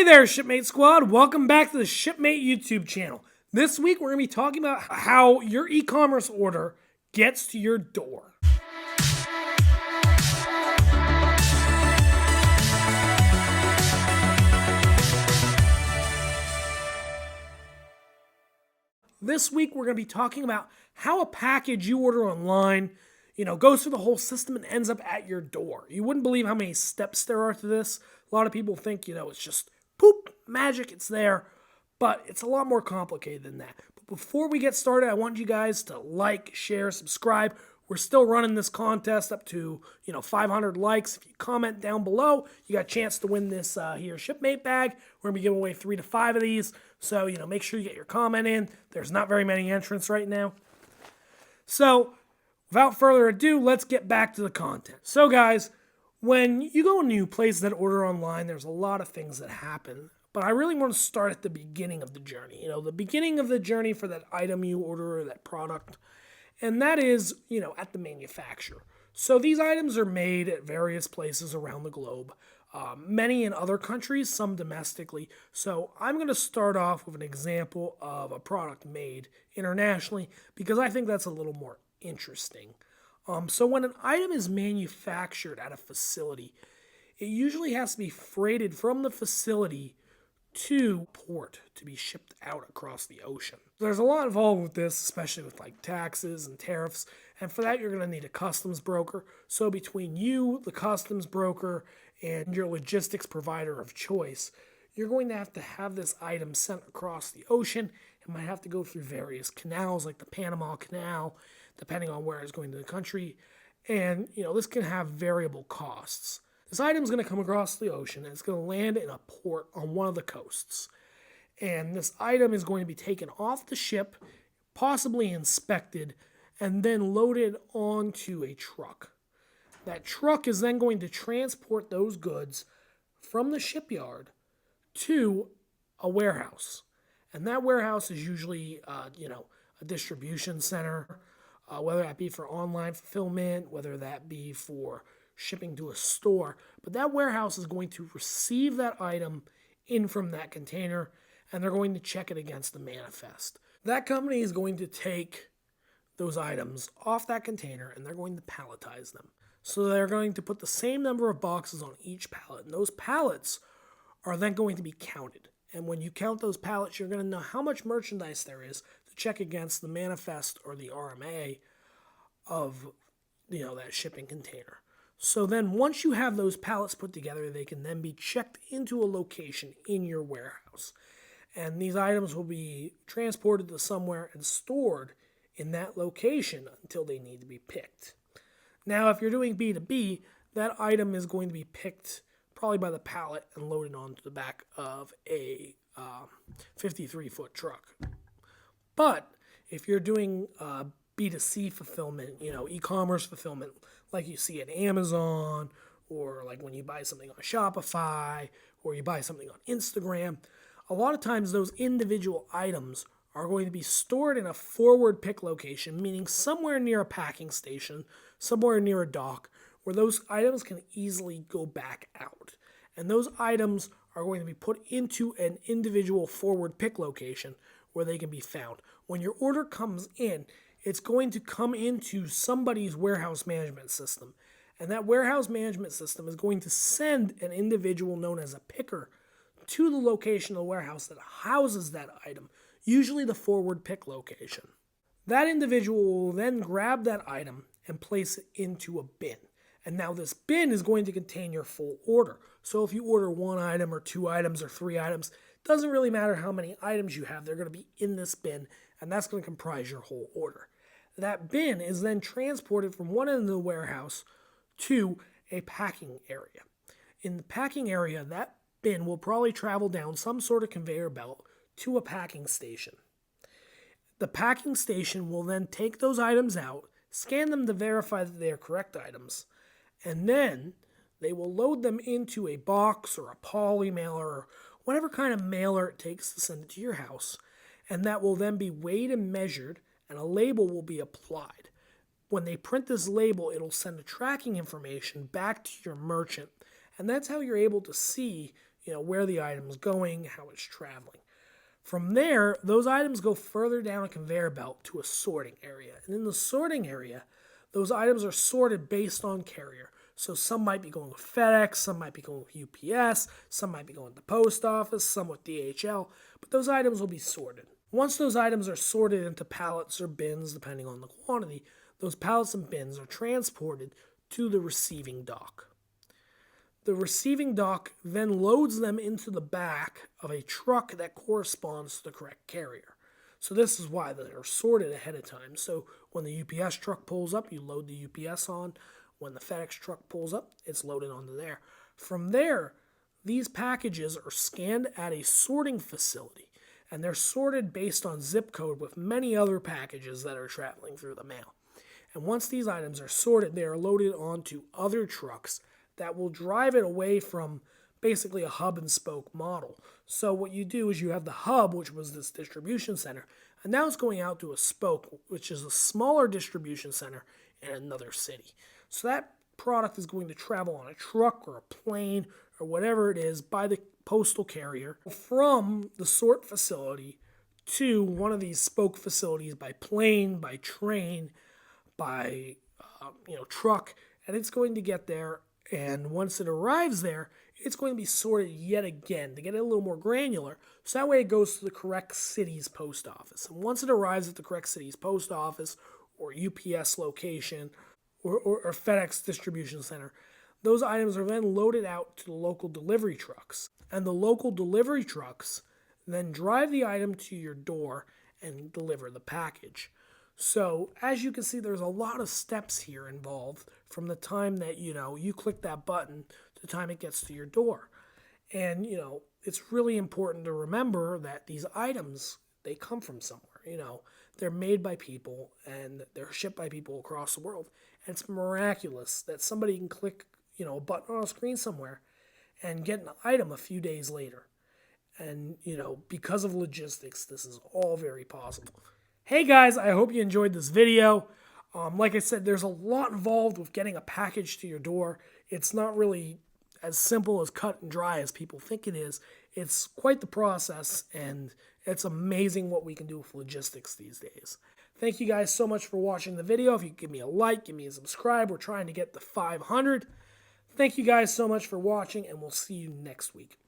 Hey there, Shipmate Squad. Welcome back to the Shipmate YouTube channel. This week, we're going to be talking about how your e-commerce order gets to your door. This week, we're going to be talking about how a package you order online, goes through the whole system and ends up at your door. You wouldn't believe how many steps there are to this. A lot of people think, it's just poop, magic, it's there. But it's a lot more complicated than that. But before we get started, I want you guys to like, share, subscribe. We're still running this contest up to, 500 likes. If you comment down below, you got a chance to win this here Shipmate bag. We're going to be giving away 3 to 5 of these. So, make sure you get your comment in. There's not very many entrants right now. So, without further ado, let's get back to the content. So, guys, when you go and you place that order online, there's a lot of things that happen. But I really want to start at the beginning of the journey. The beginning of the journey for that item you order or that product. And that is, at the manufacturer. So these items are made at various places around the globe. Many in other countries, some domestically. So I'm going to start off with an example of a product made internationally because I think that's a little more interesting. So when an item is manufactured at a facility, it usually has to be freighted from the facility to port to be shipped out across the ocean. There's a lot involved with this, especially with like taxes and tariffs, and for that you're going to need a customs broker. So between you, the customs broker, and your logistics provider of choice, you're going to have this item sent across the ocean. It might have to go through various canals like the Panama Canal, depending on where it's going to the country, and this can have variable costs. This item is going to come across the ocean and it's going to land in a port on one of the coasts. And this item is going to be taken off the ship, possibly inspected, and then loaded onto a truck. That truck is then going to transport those goods from the shipyard to a warehouse. And that warehouse is usually, a distribution center, whether that be for online fulfillment, whether that be for shipping to a store, but that warehouse is going to receive that item in from that container and they're going to check it against the manifest. That company is going to take those items off that container and they're going to palletize them. So they're going to put the same number of boxes on each pallet, and those pallets are then going to be counted. And when you count those pallets, you're going to know how much merchandise there is to check against the manifest or the RMA of that shipping container. So then once you have those pallets put together, they can then be checked into a location in your warehouse. And these items will be transported to somewhere and stored in that location until they need to be picked. Now, if you're doing B2B, that item is going to be picked probably by the pallet and loaded onto the back of a 53-foot truck. But if you're doing B2C fulfillment, e-commerce fulfillment, like you see at Amazon, or like when you buy something on Shopify, or you buy something on Instagram, a lot of times those individual items are going to be stored in a forward pick location, meaning somewhere near a packing station, somewhere near a dock, where those items can easily go back out. And those items are going to be put into an individual forward pick location where they can be found. When your order comes in, it's going to come into somebody's warehouse management system. And that warehouse management system is going to send an individual known as a picker to the location of the warehouse that houses that item, usually the forward pick location. That individual will then grab that item and place it into a bin. And now this bin is going to contain your full order. So if you order 1 item or 2 items or 3 items, it doesn't really matter how many items you have, they're going to be in this bin, and that's going to comprise your whole order. That bin is then transported from one end of the warehouse to a packing area. In the packing area, that bin will probably travel down some sort of conveyor belt to a packing station. The packing station will then take those items out, scan them to verify that they are correct items, and then they will load them into a box or a poly mailer or whatever kind of mailer it takes to send it to your house, and that will then be weighed and measured, and a label will be applied. When they print this label, it'll send the tracking information back to your merchant, and that's how you're able to see, where the item is going, how it's traveling. From there, those items go further down a conveyor belt to a sorting area. And in the sorting area, those items are sorted based on carrier. So some might be going with FedEx, some might be going with UPS, some might be going to the post office, some with DHL, but those items will be sorted. Once those items are sorted into pallets or bins, depending on the quantity, those pallets and bins are transported to the receiving dock. The receiving dock then loads them into the back of a truck that corresponds to the correct carrier. So this is why they're sorted ahead of time. So when the UPS truck pulls up, you load the UPS on. When the FedEx truck pulls up, it's loaded onto there. From there, these packages are scanned at a sorting facility, and they're sorted based on zip code with many other packages that are traveling through the mail. And once these items are sorted, they are loaded onto other trucks that will drive it away from basically a hub and spoke model. So what you do is you have the hub, which was this distribution center, and now it's going out to a spoke, which is a smaller distribution center in another city. So that product is going to travel on a truck or a plane or whatever it is by the postal carrier from the sort facility to one of these spoke facilities by plane, by train, by truck, and it's going to get there. And once it arrives there, it's going to be sorted yet again to get it a little more granular. So that way it goes to the correct city's post office. And once it arrives at the correct city's post office or UPS location or FedEx distribution center, those items are then loaded out to the local delivery trucks. And the local delivery trucks then drive the item to your door and deliver the package. So as you can see, there's a lot of steps here involved from the time that, you click that button to the time it gets to your door. And, it's really important to remember that these items, they come from somewhere, They're made by people and they're shipped by people across the world. And it's miraculous that somebody can click, a button on a screen somewhere and get an item a few days later. And, because of logistics, this is all very possible. Hey guys, I hope you enjoyed this video. Like I said, there's a lot involved with getting a package to your door. It's not really as simple as cut and dry as people think it is. It's quite the process, and it's amazing what we can do with logistics these days. Thank you guys so much for watching the video. If you give me a like, give me a subscribe. We're trying to get to 500. Thank you guys so much for watching, and we'll see you next week.